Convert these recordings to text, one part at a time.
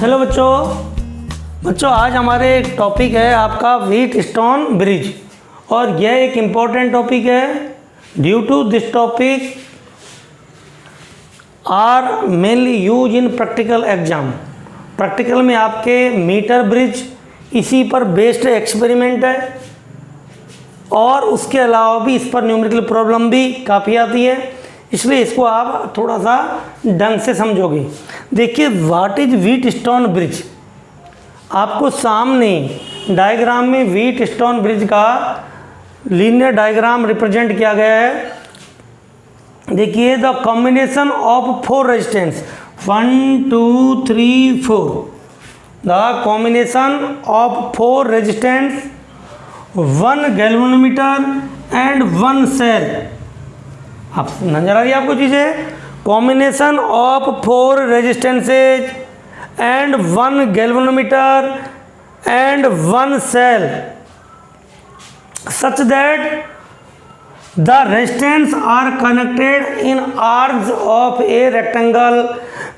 Hello बच्चों आज हमारे एक टॉपिक है आपका व्हीटस्टोन ब्रिज और यह एक इम्पॉर्टेंट टॉपिक है। Due to this topic are mainly use in practical exam. Practical में आपके मीटर ब्रिज इसी पर बेस्ड एक्सपेरिमेंट है और उसके अलावा भी इस पर न्यूमेरिकल प्रॉब्लम भी काफ़ी आती है, इसलिए इसको आप थोड़ा सा ढंग से समझोगे। देखिए व्हाट इज व्हीटस्टोन ब्रिज, आपको सामने डायग्राम में व्हीटस्टोन ब्रिज का लीनियर डायग्राम रिप्रेजेंट किया गया है। देखिए the combination of 4 resistance 1 2 3 4, the combination of 4 resistance 1 galvanometer and 1 cell. आप नजर आ रही है आपको चीज़ें, combination of 4 resistances and 1 galvanometer and 1 cell such that the resistance are connected in arms of a rectangle.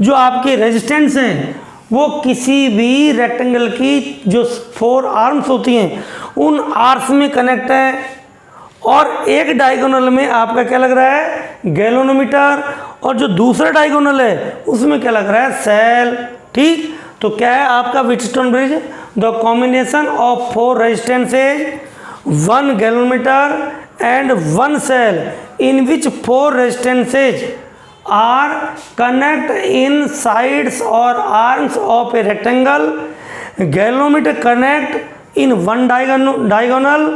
जो आपके रेजिस्टेंस हैं वो किसी भी रेक्टेंगल की जो 4 आर्म्स होती हैं उन आर्म्स में कनेक्ट है और एक डायगोनल में आपका क्या लग रहा है, गैल्वेनोमीटर, और जो दूसरा डायगोनल है उसमें क्या लग रहा है, सेल। ठीक, तो क्या है आपका Wheatstone bridge, the combination of 4 resistances 1 galvanometer and 1 cell in which 4 resistances are connect in sides और arms of a rectangle. Galvanometer connect in 1 diagonal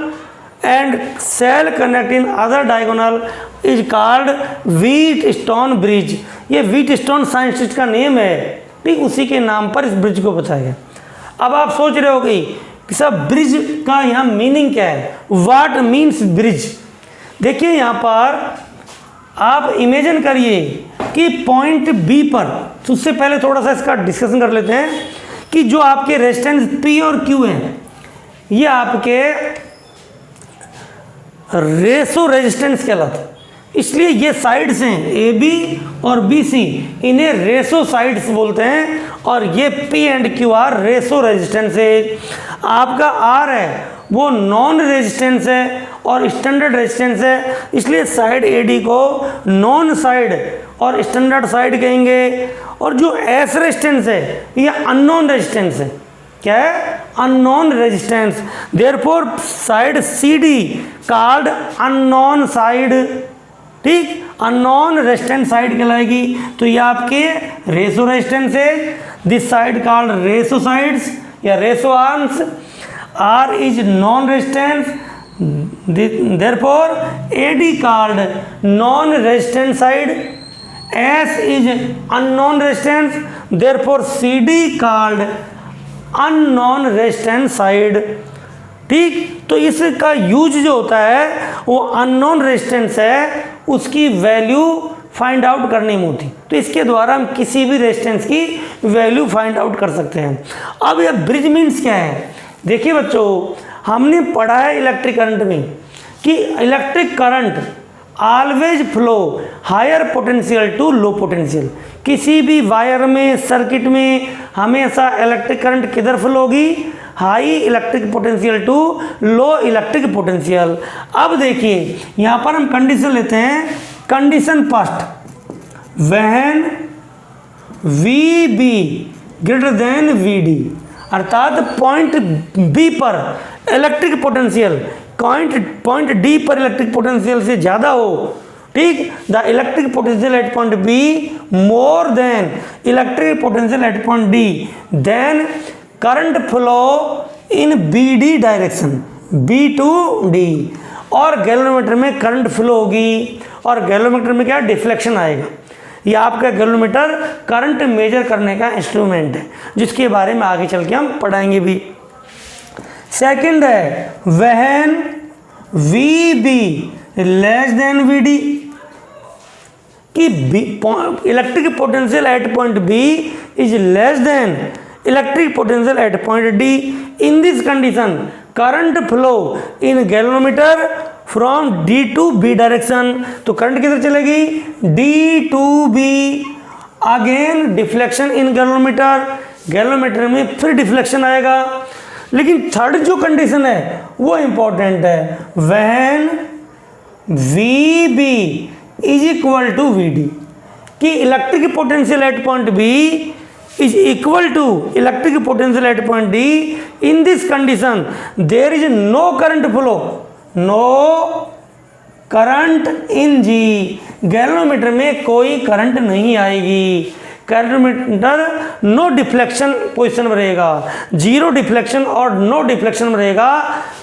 and cell connect in other diagonal is called Wheatstone bridge. ये Wheatstone scientist का name है, ठीक, उसी के नाम पर इस ब्रिज को बताया गया। अब आप सोच रहे होगे कि सब ब्रिज का यहाँ मीनिंग क्या है, व्हाट मीन्स ब्रिज। देखिए यहाँ पर आप इमेजिन करिए कि पॉइंट बी पर, तो उससे पहले थोड़ा सा इसका डिस्कशन कर लेते हैं कि जो आपके रेजिस्टेंस पी और क्यू हैं ये आपके रेसो रेजिस्टेंस कहलाता है। इसलिए ये साइड्स हैं ए बी और बी सी, इन्हें रेसो साइड्स बोलते हैं और ये P and Q are ratio resistance है। आपका आर है वो नॉन रेजिस्टेंस है और स्टैंडर्ड रेजिस्टेंस है, इसलिए साइड ए डी को नॉन साइड और स्टैंडर्ड साइड कहेंगे। और जो एस रेजिस्टेंस है ये अननोन रेजिस्टेंस है। क्या है, unknown resistance. Therefore side C D called unknown side. ठीक, अननोन रेजिस्टेंस साइड कहलाएगी। तो ये आपके रेसो रेजिस्टेंस है, this side called ratio sides या ratio arms. R is known resistance, therefore A D called known resistance side. S is unknown resistance, therefore C D called unknown resistance side. ठीक, तो इसका use जो होता है वो unknown resistance है उसकी वैल्यू फाइंड आउट करने में होती, तो इसके द्वारा हम किसी भी रेजिस्टेंस की वैल्यू फाइंड आउट कर सकते हैं। अब यह ब्रिज मीन्स क्या है, देखिए बच्चों हमने पढ़ा है इलेक्ट्रिक करंट में कि electric current always flow higher potential to low potential. किसी भी वायर में सर्किट में हमेशा इलेक्ट्रिक करंट किधर फ्लो होगी, high electric potential to low electric potential. अब देखिए यहाँ पर हम कंडीशन लेते हैं, condition first, when V B greater than V D, अर्थात पॉइंट बी पर इलेक्ट्रिक पोटेंशियल पॉइंट डी पर इलेक्ट्रिक पोटेंशियल से ज़्यादा हो। ठीक, the electric potential at point be more than electric potential at point D, then current flow in B D direction, B to D. और galvanometer में current flow होगी और galvanometer में क्या डिफ्लेक्शन आएगा। ये आपका गैल्वेनोमीटर करंट मेजर करने का इंस्ट्रूमेंट है जिसके बारे में आगे चल के हम पढ़ाएंगे भी। सेकंड है when V B less than V D, कि electric potential at point B is less than electric potential at point D. In this condition current flow in galvanometer from D to B direction. तो current किधर चलेगी, D to B. Again deflection in galvanometer, galvanometer में फिर deflection आएगा। लेकिन third जो condition है वो इंपॉर्टेंट है, when VB is equal to VD, कि electric potential at point B is equal to electric potential at point D. In this condition there is no current flow, no current in G, galvanometer में कोई current नहीं आएगी, galvanometer no deflection position में रहेगा, zero deflection और no deflection में रहेगा।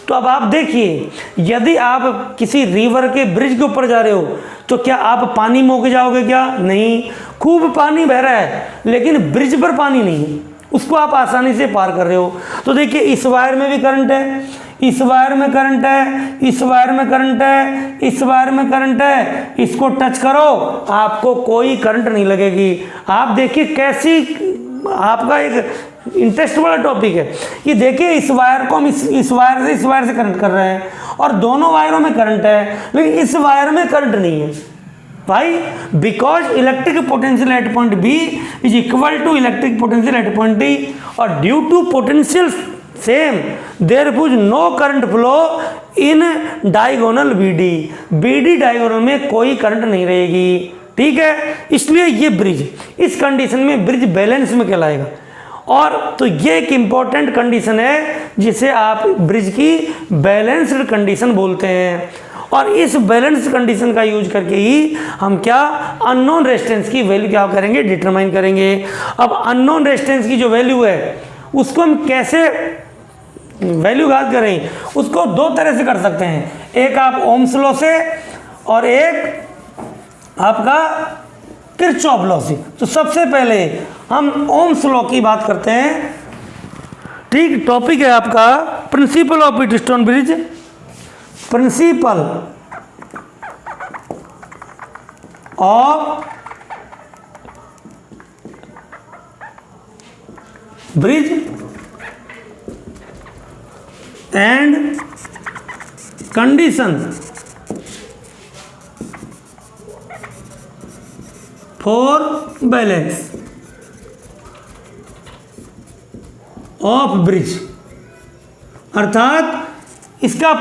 तो अब आप देखिए, यदि आप किसी रिवर के ब्रिज के ऊपर जा रहे हो तो क्या आप पानी में होके जाओगे? क्या नहीं, खूब पानी बह रहा है लेकिन ब्रिज पर पानी नहीं है, उसको आप आसानी से पार कर रहे हो। तो देखिए इस वायर में भी करंट है, इस वायर में करंट है, इस वायर में करंट है, इस वायर में करंट है, इसको टच करो आपको कोई करंट नहीं लगेगी। आप देखिए कैसी, आपका एक इंटरेस्ट वाला टॉपिक है कि देखिए इस वायर को हम इस वायर से करंट कर रहे हैं और दोनों वायरों में करंट है, लेकिन इस वायर में करंट नहीं है भाई, because electric potential at point B is equal to electric potential at point D, और due to potential same there is no current flow in diagonal BD diagonal में कोई करंट नहीं रहेगी। ठीक है, इसलिए ये ब्रिज, इस कंडीशन में ब्रिज बैलेंस में कहलाएगा। और तो ये एक इंपॉर्टेंट कंडीशन है जिसे आप ब्रिज की बैलेंस्ड कंडीशन बोलते हैं, और इस बैलेंस कंडीशन का यूज करके ही हम क्या अननोन रेजिस्टेंस की वैल्यू क्या करेंगे, डिटरमाइन करेंगे। अब अननोन रेजिस्टेंस की जो वैल्यू है उसको हम कैसे वैल्यू ज्ञात करें, उसको दो तरह से कर सकते हैं, एक आप ओम्स लॉ से और एक आपका किरचॉफ लॉ से। तो सबसे पहले हम ओम्स लॉ की बात करते हैं। ठीक, टॉपिक है आपका principle of Wheatstone bridge, principle of bridge and condition for balance of bridge, अर्थात इसका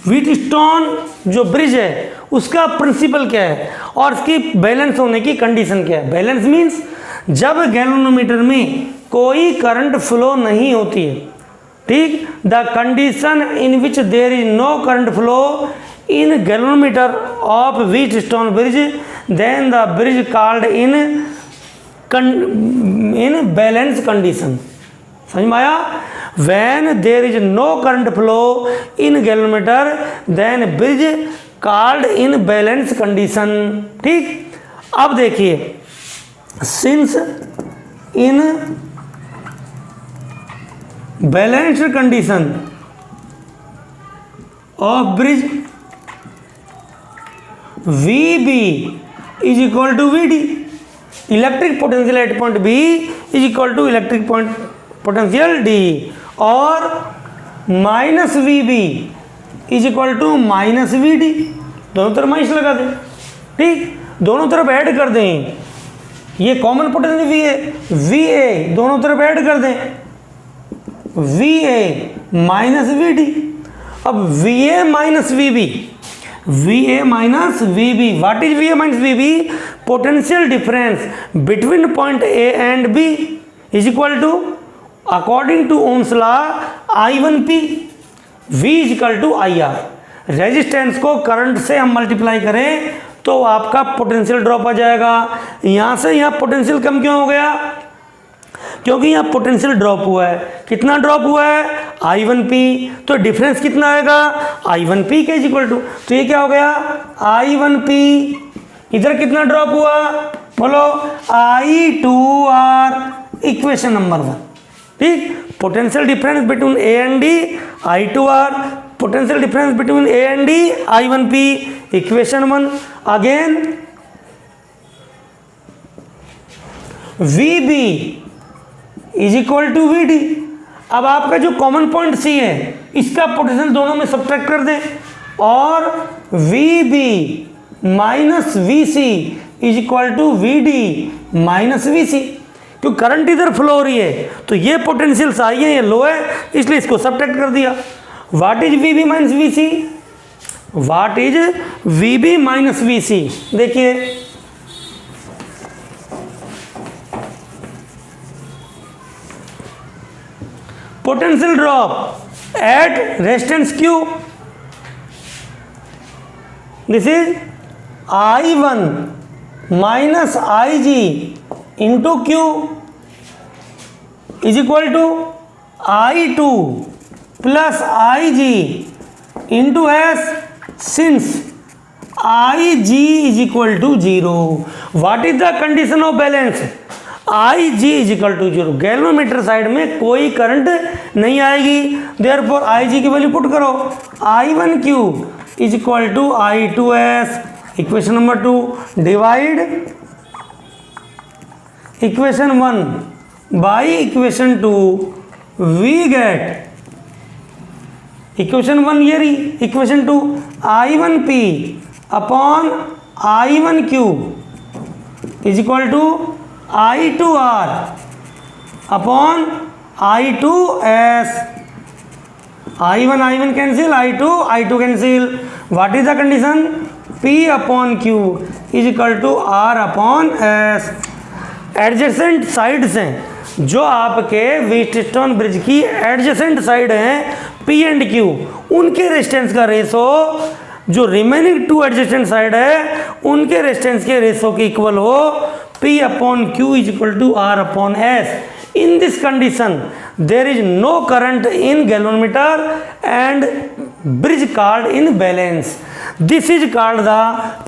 व्हीटस्टोन जो ब्रिज है उसका प्रिंसिपल क्या है और इसकी बैलेंस होने की कंडीशन क्या है। बैलेंस मीन्स जब गैल्वेनोमीटर में कोई करंट फ्लो नहीं होती है, ठीक, the condition in which there is no current flow in galvanometer of Wheatstone bridge, then the bridge called in balance condition. समझ में आया? when there is no current flow in galvanometer then bridge called in balance condition। ठीक, अब देखिए, since in balanced condition of bridge VB is equal to VD, electric potential at point B is equal to electric potential D, और minus VB is equal to minus VD, दोनों तरफ minus लगा दें। ठीक, दोनों तरफ ऐड कर दें, ये कॉमन पोटेंशियल VA दोनों तरफ ऐड कर दें, VA माइनस VD। अब VA minus VB, what is VA minus VB? Potential difference between point A and B is equal to, according to Ohm's law, I1P, V is equal to IR। Resistance को current से हम multiply करें तो आपका potential drop आ जाएगा। यहाँ से यहाँ पोटेंशियल कम क्यों हो गया? क्योंकि यहाँ पोटेंशियल ड्रॉप हुआ है। कितना ड्रॉप हुआ है? I1P। तो डिफरेंस कितना आएगा? I1P के इज इक्वल टू, तो ये क्या हो गया? I1P। इधर कितना ड्रॉप हुआ? बोलो, I2R, इक्वेशन नंबर 1। ठीक, potential difference between A and D, I2R, potential difference between A and D, I1P, equation 1। Again VB is equal to VD। अब आपका जो कॉमन पॉइंट C है इसका पोटेंशियल दोनों में सब्ट्रैक्ट कर दें, और VB minus VC is equal to VD minus VC। क्योंकि करंट इधर फ्लो हो रही है, तो ये पोटेंशियल हाई है, ये लो है, इसलिए इसको सब्ट्रैक्ट कर दिया। What is V B minus V C? What is V B minus V C? देखिए potential drop at resistance Q, this is I1 minus IG into Q is equal to I2 plus IG into S, since IG is equal to 0। What is the condition of balance? IG is equal to 0। Galvanometer side में कोई current नहीं आएगी, therefore IG की value put करो, I1Q is equal to I2S। Equation number 2 divide equation 1 by equation 2, we get equation 1 ये रही, equation 2 I1P upon I1Q is equal to I2R upon I2S। I1 cancel, I2 cancel. What is the condition? P upon Q is equal to R upon S। Adjacent sides हैं जो आपके Wheatstone bridge की adjacent side हैं P and Q, उनके resistance का ratio जो remaining two adjacent side है उनके रेजिस्टेंस के रेशो के इक्वल हो, P upon Q is equal to R upon S. In this condition, there is no current in galvanometer and bridge called in balance. This is called the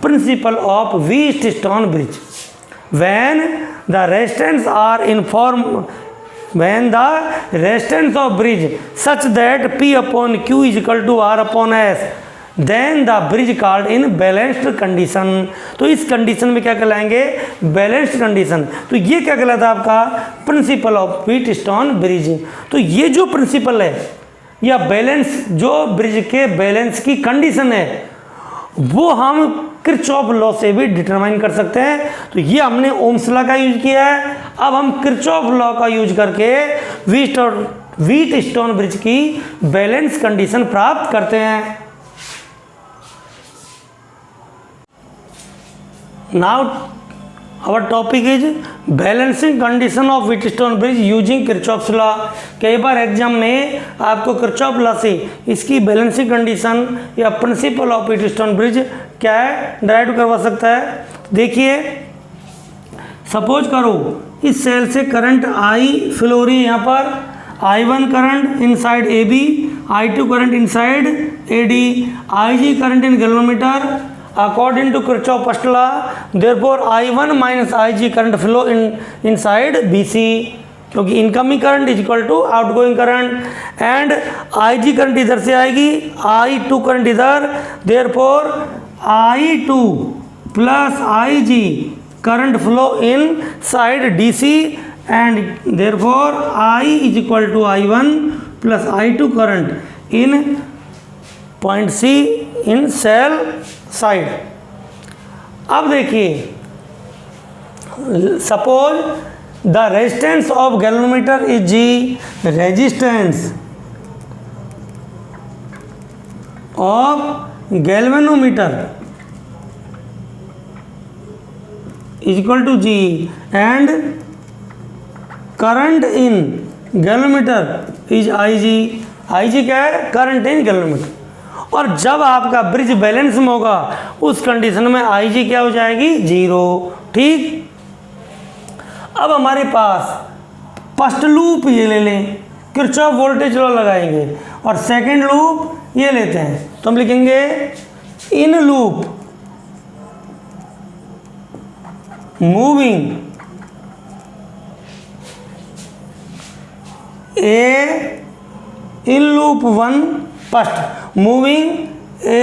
principle of Wheatstone bridge. When the resistance are in form, when the resistance of bridge such that P upon Q is equal to R upon S, then the bridge called in balanced condition. तो इस condition में क्या कहलाएंगे? Balanced condition. तो ये क्या कहलाता है आपका? Principle of Wheatstone bridge. तो ये जो प्रिंसिपल है या बैलेंस, जो ब्रिज के बैलेंस की कंडीशन है, वो हम किरचॉफ लॉ से भी डिटरमाइन कर सकते हैं। तो ये हमने ओम्स लॉ का यूज किया है, अब हम किरचॉफ लॉ का यूज करके व्हीटस्टोन ब्रिज की बैलेंस कंडीशन प्राप्त करते हैं। Now our topic is balancing condition of Wheatstone bridge using Kirchhoff's law। कई बार एग्जाम में आपको किरचॉफ लॉ से इसकी बैलेंसिंग कंडीशन या प्रिंसिपल ऑफ व्हीटस्टोन ब्रिज क्या है डराइव करवा सकता है। देखिए सपोज करो इस सेल से करंट I फ्लो हो रही है, यहाँ पर I1 current inside AB, I2 current inside AD, IG current in galvanometer. According to Kirchhoff's first law, therefore I1 minus IG current flow inside BC, क्योंकि incoming current is equal to outgoing current and IG current इधर से आएगी, I2 current इधर, therefore I2 plus IG current flow in side DC and therefore I is equal to I1 plus I2 current in point C in cell side. अब देखिए suppose the resistance of galvanometer is G, resistance of galvanometer is equal to G and current in galvanometer is IG क्या है? Current in galvanometer. और जब आपका bridge balance में होगा उस कंडीशन में IG क्या हो जाएगी? 0। ठीक, अब हमारे पास फर्स्ट लूप ये ले लें, किरचॉफ वोल्टेज लॉ लगाएंगे, और सेकंड लूप ये लेते हैं, तो हम लिखेंगे in loop moving A in loop 1 first moving A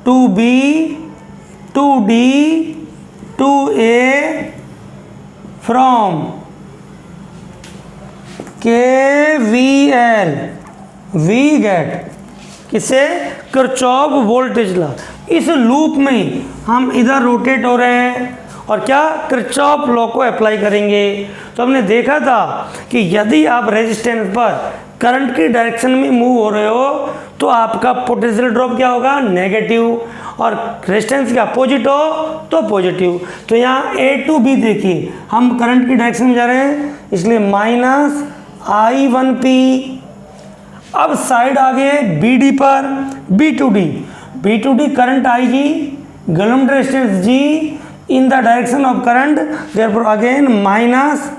to B to D to A from KVL we get किसे? Kirchhoff voltage law. इस लूप में हम इधर रोटेट हो रहे हैं और क्या किरचॉफ लॉ को अप्लाई करेंगे। तो हमने देखा था कि यदि आप रेजिस्टेंस पर करंट की डायरेक्शन में मूव हो रहे हो तो आपका पोटेंशियल ड्रॉप क्या होगा, नेगेटिव, और रेजिस्टेंस के अपोजिट हो तो पॉजिटिव। तो यहाँ ए टू बी देखिए, हम करंट की डायरेक्शन में जा रहे हैं इसलिए माइनस I1P। अब साइड आ गए बी डी पर, B to D current IG, galvanic resistance G in the direction of current, therefore again minus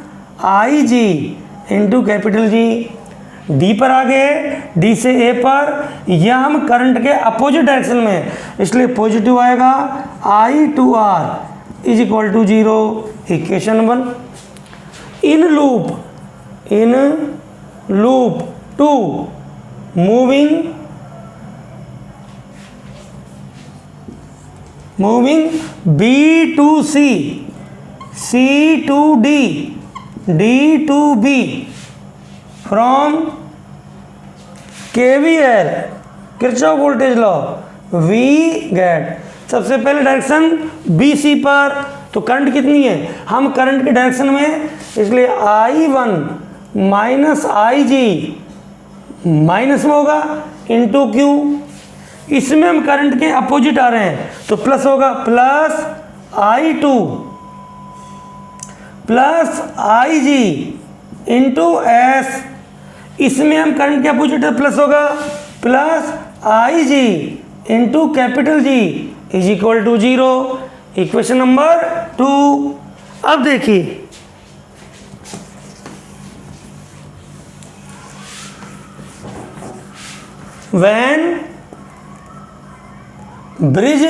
IG into capital G। D पर आ गए, डी से ए पर, यह हम करंट के अपोजिट डायरेक्शन में, इसलिए पॉजिटिव आएगा। I2R is equal to 0, equation 1। In loop 2 moving B to C, C to D, D to B from KVL Kirchhoff voltage law V get. सबसे पहले डायरेक्शन BC पर, तो करंट कितनी है, हम करंट की डायरेक्शन में, इसलिए I1 माइनस IG माइनस में होगा इंटू Q। इसमें हम करंट के अपोजिट आ रहे हैं तो प्लस होगा, plus I2 plus IG into S। इसमें हम करंट के अपोजिट प्लस होगा, plus IG into capital G is equal to 0, equation number 2। अब देखिए when bridge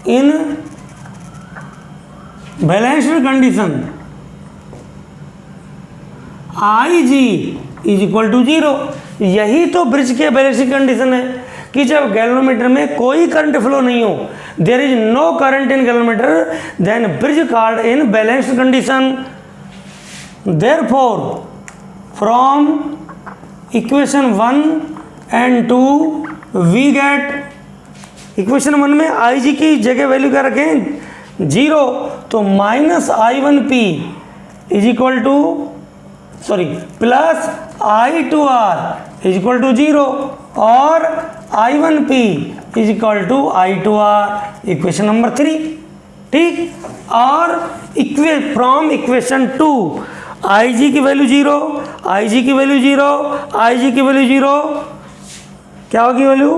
in balanced condition IG is equal to 0। यही तो ब्रिज के बैलेंसिंग कंडीशन है कि जब गैल्वेनोमीटर में कोई करंट फ्लो नहीं हो, there is no current in galvanometer, then bridge called in balanced condition. Therefore from equation 1 and 2 we get, equation 1 में IG की जगह वैल्यू क्या रखें 0, तो minus I1P is equal to plus I2R is equal to 0 और I1P is equal to I2R, equation number 3। ठीक, और from equation 2 IG की वैल्यू 0, IG की वैल्यू 0, IG की वैल्यू 0, क्या होगी वैल्यू,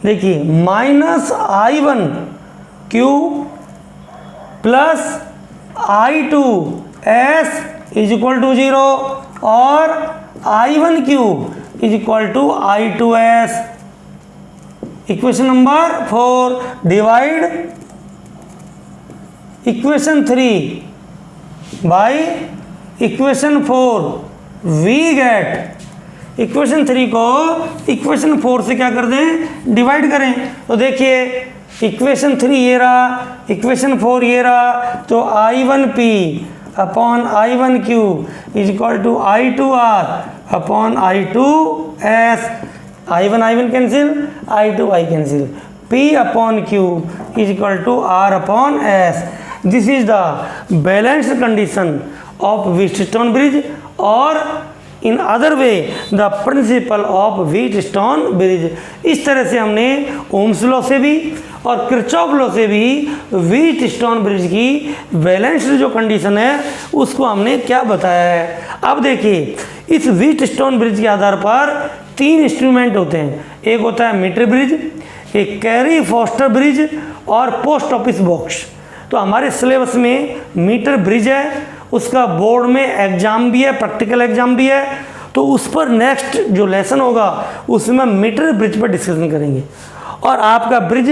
देखिए minus I1Q plus I2S is equal to 0 और I1Q is equal to I2S, equation number 4। Divide equation 3 by equation 4 we get. Equation 3 को इक्वेशन 4 से क्या कर दें, डिवाइड करें। तो देखिए इक्वेशन 3 ये रहा, इक्वेशन 4 ये रहा, तो I1P upon I1Q is equal to I2R upon I2S। I1 cancel, I2 cancel, P upon Q is equal to R upon S। This is the balanced condition of Wheatstone bridge, और in other way the principle of Wheatstone bridge. इस तरह से हमने Ohm's law से भी और Kirchhoff law से भी व्हीटस्टोन ब्रिज की बैलेंस्ड जो कंडीशन है उसको हमने क्या बताया है। अब देखिए इस व्हीटस्टोन ब्रिज के आधार पर 3 इंस्ट्रूमेंट होते हैं, एक होता है मीटर ब्रिज, एक कैरी फॉस्टर ब्रिज और पोस्ट ऑफिस बॉक्स। तो हमारे सिलेबस में मीटर ब्रिज है, उसका बोर्ड में एग्जाम भी है, प्रैक्टिकल एग्जाम भी है, तो उस पर नेक्स्ट जो लेसन होगा उसमें मीटर ब्रिज पर डिस्कशन करेंगे। और आपका ब्रिज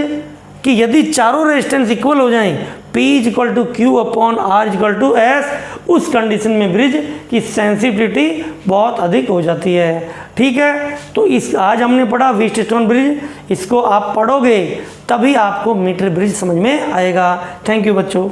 कि यदि चारों रेजिस्टेंस इक्वल हो जाएं, P is equal to Q upon R is equal to S, उस कंडीशन में ब्रिज की सेंसिटिविटी बहुत अधिक हो जाती है। ठीक है, तो इस आज हमने पढ़ा व्हीटस्टोन ब्रिज, इसको आप पढ़ोगे तभी आपको मीटर ब्रिज समझ में आएगा। थैंक यू बच्चों।